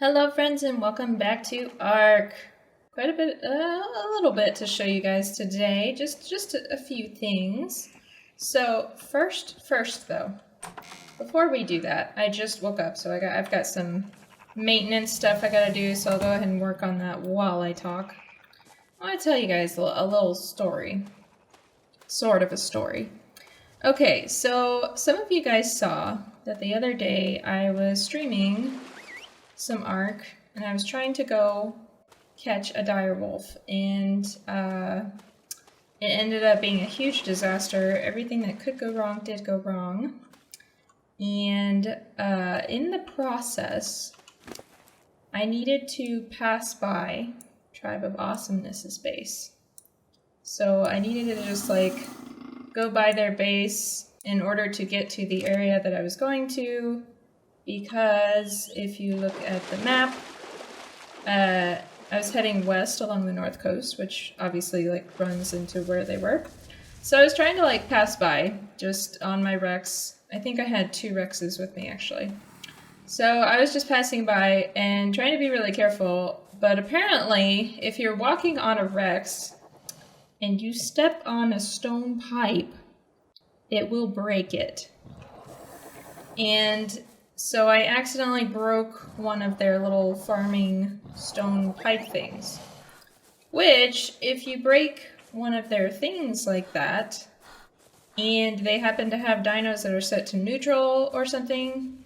Hello friends and welcome back to ARK. Quite a little bit to show you guys today, just a few things. So first though, before we do that, I just woke up, so I've got some maintenance stuff I gotta do, so I'll go ahead and work on that while I talk. I want to tell you guys a little story, sort of a story. Okay, so some of you guys saw that the other day I was streaming some ARK, and I was trying to go catch a dire wolf, and it ended up being a huge disaster. Everything that could go wrong did go wrong, and in the process, I needed to pass by Tribe of Awesomeness's base. So I needed to just go by their base in order to get to the area that I was going to. Because if you look at the map, I was heading west along the north coast, which obviously runs into where they were. So I was trying to pass by just on my Rex. I think I had 2 Rexes with me actually. So I was just passing by and trying to be really careful, but apparently if you're walking on a Rex and you step on a stone pipe, it will break it. And so I accidentally broke one of their little farming stone pipe things. Which, if you break one of their things like that, and they happen to have dinos that are set to neutral or something,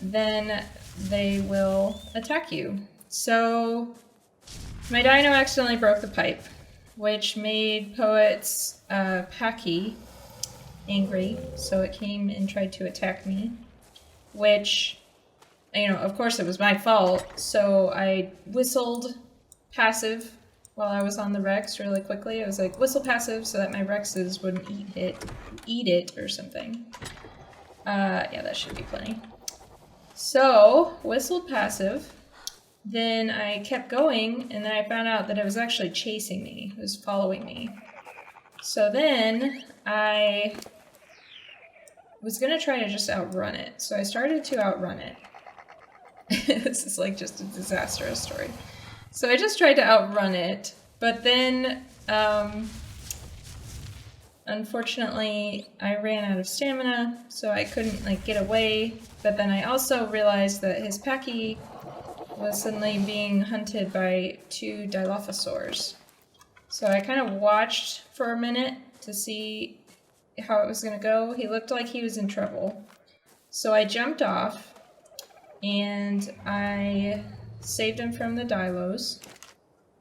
then they will attack you. So my dino accidentally broke the pipe, which made Poet's Packy angry, so it came and tried to attack me. Which, of course it was my fault, so I whistled passive while I was on the Rex really quickly. I was like, whistle passive so that my Rexes wouldn't eat it or something. Yeah, that should be plenty. So, whistled passive, then I kept going, and then I found out that it was actually chasing me. It was following me. So then, I was gonna try to just outrun it. So I started to outrun it. This is just a disastrous story. So I just tried to outrun it, but then unfortunately I ran out of stamina, so I couldn't get away. But then I also realized that his Packy was suddenly being hunted by 2 Dilophosaurs. So I kind of watched for a minute to see how it was going to go. He looked like he was in trouble. So I jumped off and I saved him from the Dilos,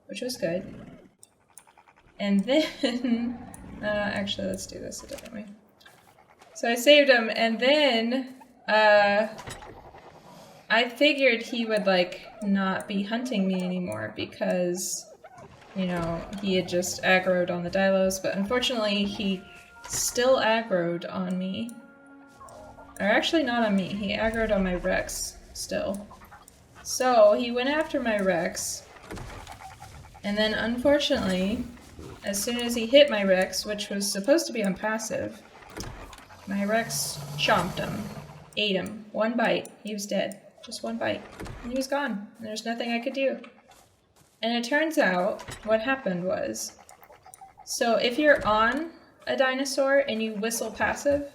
which was good. And then, actually let's do this a different way. So I saved him, and then I figured he would not be hunting me anymore because, he had just aggroed on the Dilos, but unfortunately he still aggroed on me. Or actually not on me, he aggroed on my Rex still. So he went after my Rex, and then unfortunately, as soon as he hit my Rex, which was supposed to be on passive, my Rex chomped him, ate him. 1 bite, he was dead. Just 1 bite. And he was gone. And there's nothing I could do. And it turns out, what happened was, so if you're on a dinosaur and you whistle passive,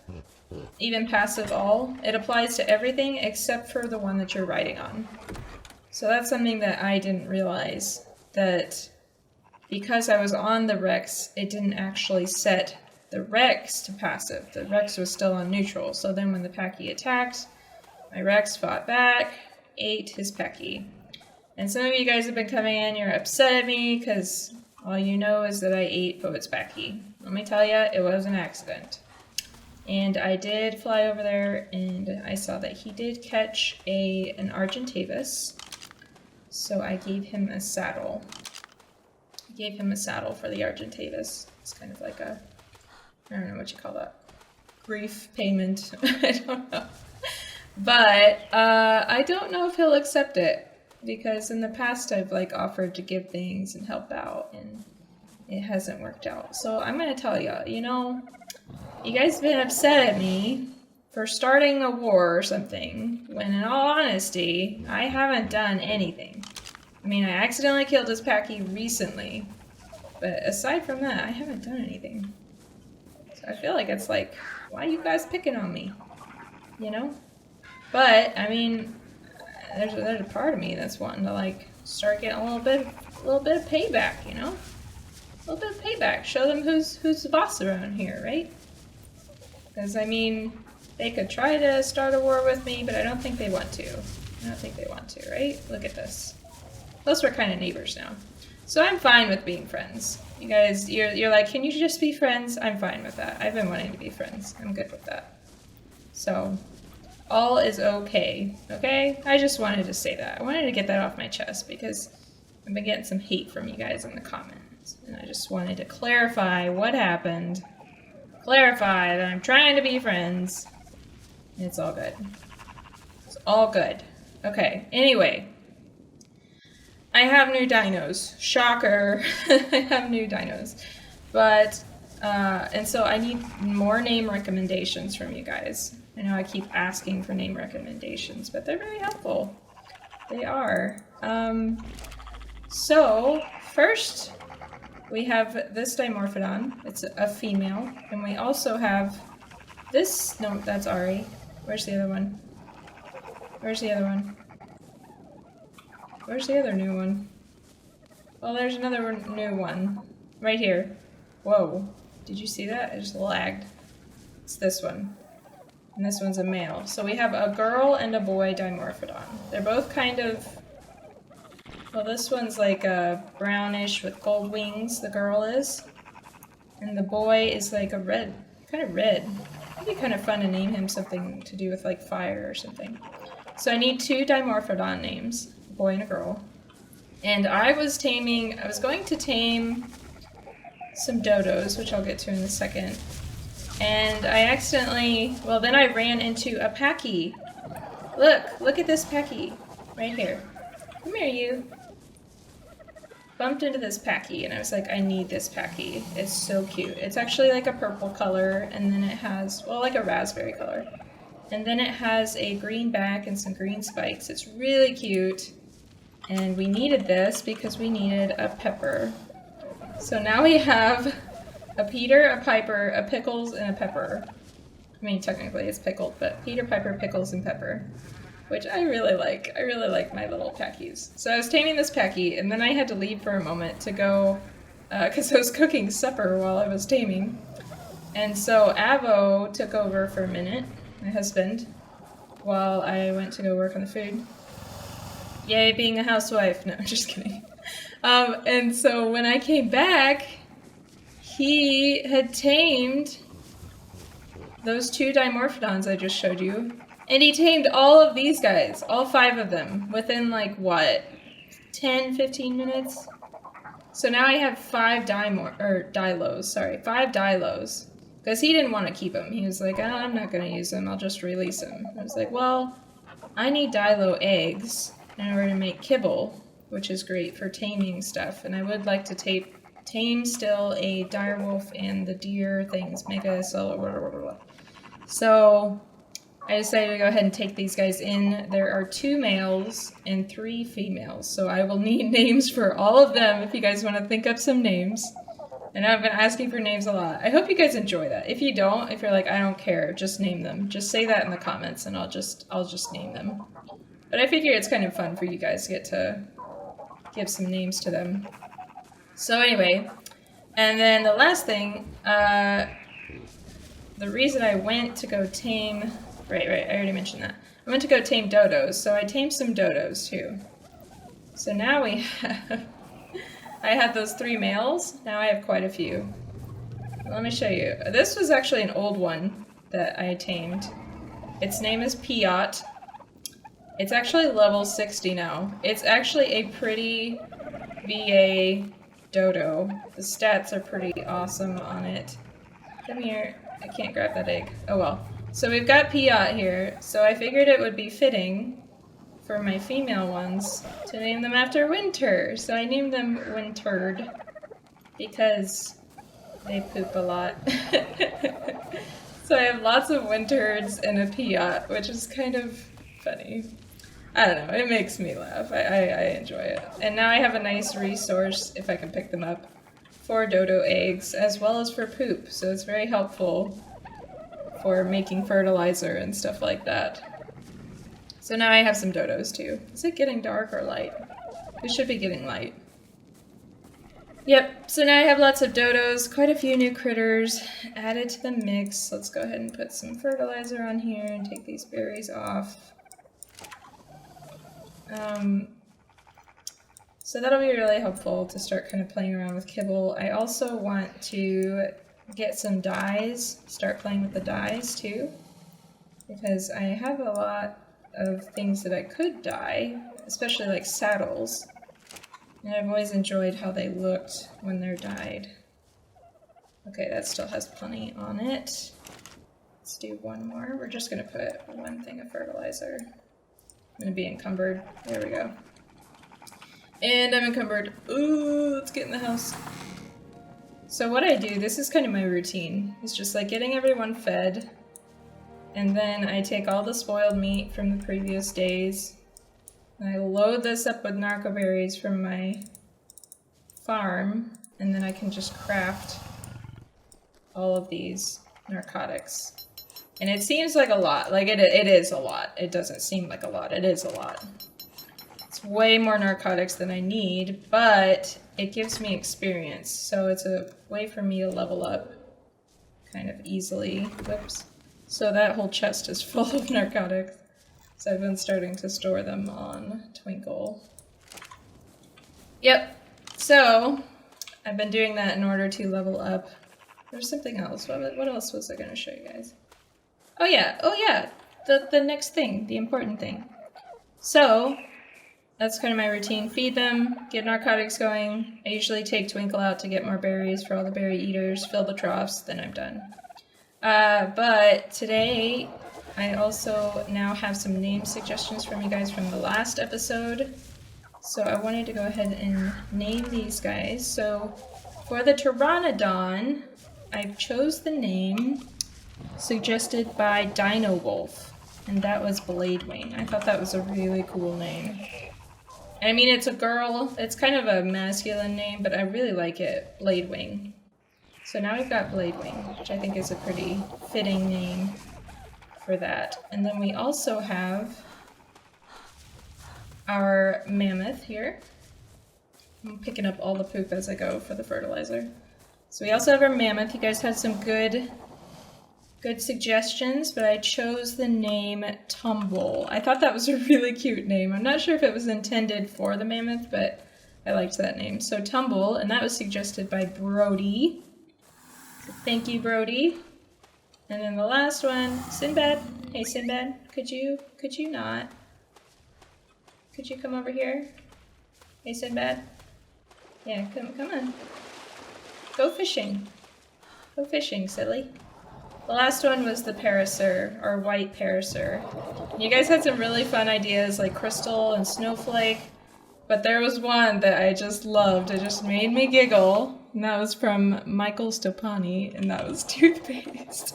even passive all, it applies to everything except for the one that you're riding on. So that's something that I didn't realize, that because I was on the Rex, it didn't actually set the Rex to passive. The Rex was still on neutral, so then when the Packy attacked, my Rex fought back, ate his Packy. And some of you guys have been coming in, you're upset at me because all you know is that I ate Poet's Packy. Let me tell you, it was an accident. And I did fly over there, and I saw that he did catch an Argentavis. So I gave him a saddle. I gave him a saddle for the Argentavis. It's kind of like a, I don't know what you call that. Grief payment. I don't know. But I don't know if he'll accept it. Because in the past I've offered to give things and help out, and it hasn't worked out. So I'm gonna tell you, you guys have been upset at me for starting a war or something, when in all honesty, I haven't done anything. I mean, I accidentally killed his Packy recently, but aside from that, I haven't done anything. So I feel like it's like, why are you guys picking on me? You know? But, I mean, there's a part of me that's wanting to, like, start getting a little bit of payback, you know? A little bit of payback. Show them who's the boss around here, right? Because, I mean, they could try to start a war with me, but I don't think they want to. I don't think they want to, right? Look at this. Plus, we're kind of neighbors now. So I'm fine with being friends. You guys, you're like, can you just be friends? I'm fine with that. I've been wanting to be friends. I'm good with that. So, all is okay, okay? I just wanted to say that. I wanted to get that off my chest because I've been getting some hate from you guys in the comments. And I just wanted to clarify what happened. Clarify that I'm trying to be friends. And it's all good. It's all good. Okay, anyway. I have new dinos. Shocker. I have new dinos. But, and so I need more name recommendations from you guys. I know I keep asking for name recommendations, but they're very helpful. They are. So, first, we have this Dimorphodon. It's a female. And we also have this, no, that's Ari. Where's the other one? Where's the other one? Where's the other new one? Well, there's another new one. Right here. Whoa. Did you see that? I just lagged. It's this one. And this one's a male. So we have a girl and a boy Dimorphodon. They're both kind of... Well, this one's like a brownish with gold wings, the girl is. And the boy is like a red. Kind of red. It'd be kind of fun to name him something to do with like fire or something. So I need 2 Dimorphodon names. Boy and a girl. And I was going to tame some dodos, which I'll get to in a second. And I accidentally, well then I ran into a Packy. Look at this Packy. Right here. Come here, you. Bumped into this Packy and I was like, I need this Packy. It's so cute. It's actually like a purple color and then it has, well, like a raspberry color. And then it has a green back and some green spikes. It's really cute. And we needed this because we needed a pepper. So now we have a Peter, a Piper, a Pickles, and a Pepper. I mean, technically it's pickled, but Peter, Piper, Pickles, and Pepper. Which I really like. I really like my little Packies. So I was taming this Packy, and then I had to leave for a moment to go, because I was cooking supper while I was taming. And so Avo took over for a minute, my husband, while I went to go work on the food. Yay, being a housewife. No, just kidding. And so when I came back, he had tamed those 2 Dimorphodons I just showed you. And he tamed all of these guys, all 5 of them, within like, what, 10, 15 minutes? So now I have 5 Dilos, sorry, 5 Dilos. Because he didn't want to keep them. He was like, oh, I'm not going to use them, I'll just release them. I was like, well, I need Dilo eggs in order to make kibble, which is great for taming stuff. And I would like to tame still a direwolf and the deer things, mega solo, blah, blah, blah, blah. So I decided to go ahead and take these guys in. There are 2 males and 3 females, so I will need names for all of them if you guys want to think up some names. And I've been asking for names a lot. I hope you guys enjoy that. If you don't, if you're like, I don't care, just name them. Just say that in the comments and I'll just name them. But I figure it's kind of fun for you guys to get to give some names to them. So anyway, and then the last thing, the reason I went to go tame, right, I already mentioned that. I went to go tame dodos, so I tamed some dodos too. So now we have, I had those 3 males, now I have quite a few. Let me show you. This was actually an old one that I tamed. Its name is Piot. It's actually level 60 now. It's actually a pretty VA dodo. The stats are pretty awesome on it. Come here. I can't grab that egg. Oh well. So we've got Piot here, so I figured it would be fitting for my female ones to name them after winter. So I named them Wintered because they poop a lot. So I have lots of wintards and a Piat, which is kind of funny. I don't know, it makes me laugh. I enjoy it. And now I have a nice resource, if I can pick them up, for dodo eggs, as well as for poop. So it's very helpful for making fertilizer and stuff like that. So now I have some dodos too. Is it getting dark or light? We should be getting light. Yep, so now I have lots of dodos, quite a few new critters added to the mix. Let's go ahead and put some fertilizer on here and take these berries off. So that'll be really helpful to start kind of playing around with kibble. I also want to get some dyes, start playing with the dyes too, because I have a lot of things that I could dye, especially like saddles. And I've always enjoyed how they looked when they're dyed. Okay, that still has plenty on it. Let's do one more. We're just gonna put one thing of fertilizer. I'm gonna be encumbered. There we go. And I'm encumbered. Ooh, let's get in the house. So what I do, this is kind of my routine. It's just like getting everyone fed. And then I take all the spoiled meat from the previous days. And I load this up with narco berries from my farm. And then I can just craft all of these narcotics. And it seems like a lot. Like it is a lot. It doesn't seem like a lot. It is a lot. It's way more narcotics than I need, but it gives me experience. So it's a way for me to level up kind of easily. Whoops. So that whole chest is full of narcotics. So I've been starting to store them on Twinkle. Yep. So I've been doing that in order to level up. There's something else. What else was I going to show you guys? Oh yeah. The next thing, the important thing. So that's kind of my routine. Feed them, get narcotics going. I usually take Twinkle out to get more berries for all the berry eaters, fill the troughs, then I'm done. But today I also now have some name suggestions from you guys from the last episode. So I wanted to go ahead and name these guys. So for the Pteranodon, I chose the name suggested by Dino Wolf, and that was Bladewing. I thought that was a really cool name. I mean, it's a girl, it's kind of a masculine name, but I really like it, Bladewing. So now we've got Bladewing, which I think is a pretty fitting name for that. And then we also have our mammoth here. I'm picking up all the poop as I go for the fertilizer. So we also have our mammoth. You guys had some good suggestions, but I chose the name Tumble. I thought that was a really cute name. I'm not sure if it was intended for the mammoth, but I liked that name. So Tumble, and that was suggested by Brody. So thank you, Brody. And then the last one, Sinbad. Hey, Sinbad, could you not? Could you come over here? Hey, Sinbad. Yeah, come on. Go fishing. Go fishing, silly. The last one was the Parasaur, or white Parasaur. You guys had some really fun ideas like Crystal and Snowflake, but there was one that I just loved. It just made me giggle, and that was from Michael Stopani, and that was Toothpaste.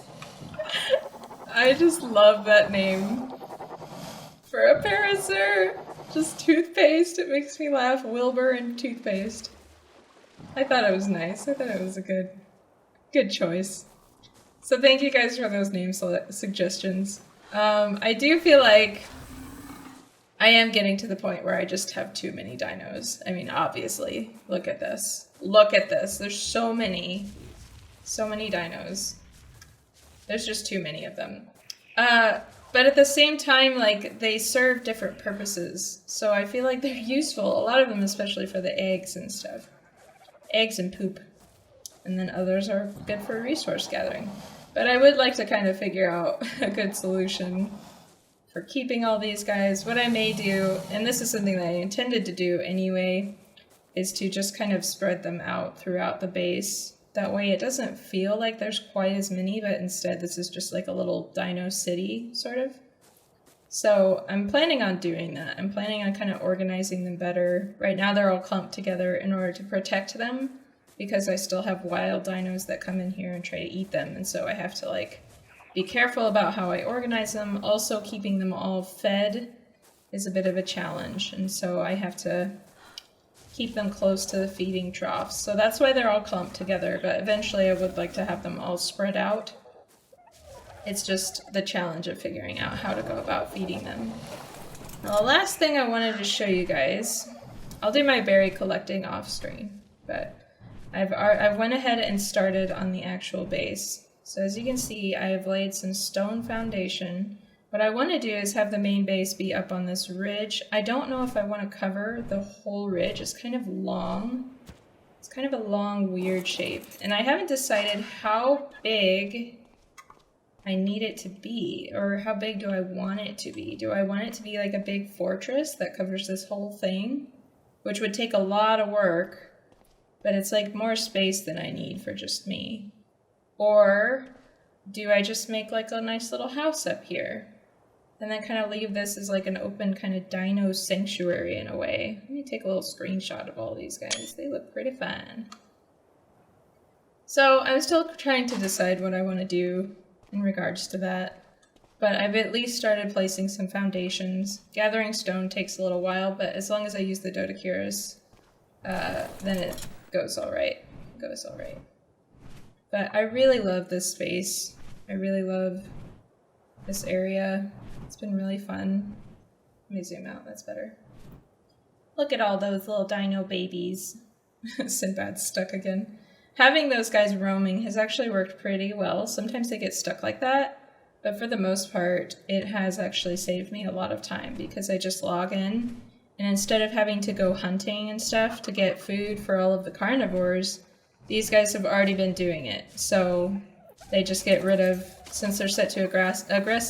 I just love that name for a Parasaur. Just Toothpaste, it makes me laugh. Wilbur and Toothpaste. I thought it was nice. I thought it was a good choice. So thank you guys for those name suggestions. I do feel like I am getting to the point where I just have too many dinos. I mean, obviously, look at this. Look at this. There's so many dinos. There's just too many of them. But at the same time, like, they serve different purposes. So I feel like they're useful. A lot of them, especially for the eggs and stuff. Eggs and poop. And then others are good for resource gathering. But I would like to kind of figure out a good solution for keeping all these guys. What I may do, and this is something that I intended to do anyway, is to just kind of spread them out throughout the base. That way it doesn't feel like there's quite as many, but instead this is just like a little dino city, sort of. So I'm planning on doing that. I'm planning on kind of organizing them better. Right now they're all clumped together in order to protect them, because I still have wild dinos that come in here and try to eat them, and so I have to like be careful about how I organize them. Also, keeping them all fed is a bit of a challenge, and so I have to keep them close to the feeding troughs. So that's why they're all clumped together, but eventually I would like to have them all spread out. It's just the challenge of figuring out how to go about feeding them. Now, the last thing I wanted to show you guys, I'll do my berry collecting off screen, but I've went ahead and started on the actual base. So as you can see, I have laid some stone foundation. What I want to do is have the main base be up on this ridge. I don't know if I want to cover the whole ridge. It's kind of long. It's kind of a long, weird shape. And I haven't decided how big I need it to be, or how big do I want it to be. Do I want it to be like a big fortress that covers this whole thing? Which would take a lot of work, but it's like more space than I need for just me. Or do I just make like a nice little house up here? And then kind of leave this as like an open kind of dino sanctuary in a way. Let me take a little screenshot of all these guys. They look pretty fun. So I'm still trying to decide what I want to do in regards to that. But I've at least started placing some foundations. Gathering stone takes a little while, but as long as I use the Dodocuras, then it goes alright. But I really love this space. I really love this area. It's been really fun. Let me zoom out, that's better. Look at all those little dino babies. Sinbad's stuck again. Having those guys roaming has actually worked pretty well. Sometimes they get stuck like that, but for the most part, it has actually saved me a lot of time because I just log in, and instead of having to go hunting and stuff to get food for all of the carnivores, these guys have already been doing it. So they just get rid of, since they're set to aggressive,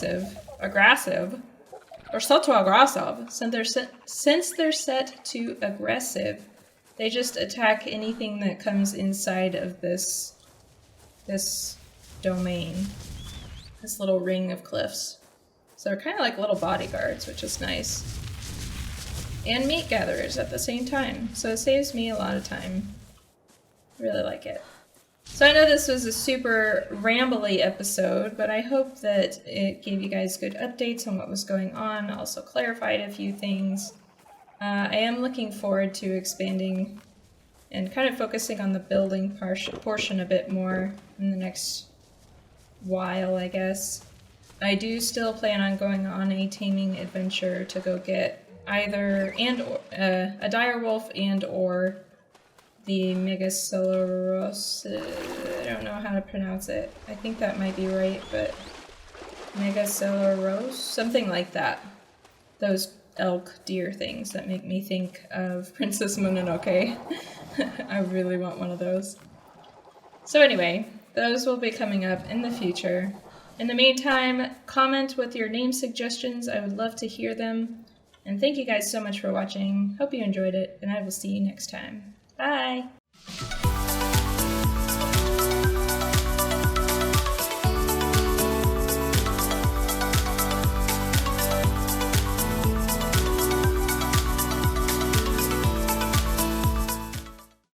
they just attack anything that comes inside of this domain, this little ring of cliffs. So they're kind of like little bodyguards, which is nice. And meat gatherers at the same time, so it saves me a lot of time. I really like it. So I know this was a super rambly episode, but I hope that it gave you guys good updates on what was going on, also clarified a few things. I am looking forward to expanding and kind of focusing on the building portion a bit more in the next while, I guess. I do still plan on going on a taming adventure to go get either a direwolf and or the Megaceleros. I don't know how to pronounce it. I think that might be right, but Megaceleros? Something like that. Those elk deer things that make me think of Princess Mononoke. I really want one of those. So anyway, those will be coming up in the future. In the meantime, comment with your name suggestions. I would love to hear them. And thank you guys so much for watching. Hope you enjoyed it, and I will see you next time. Bye!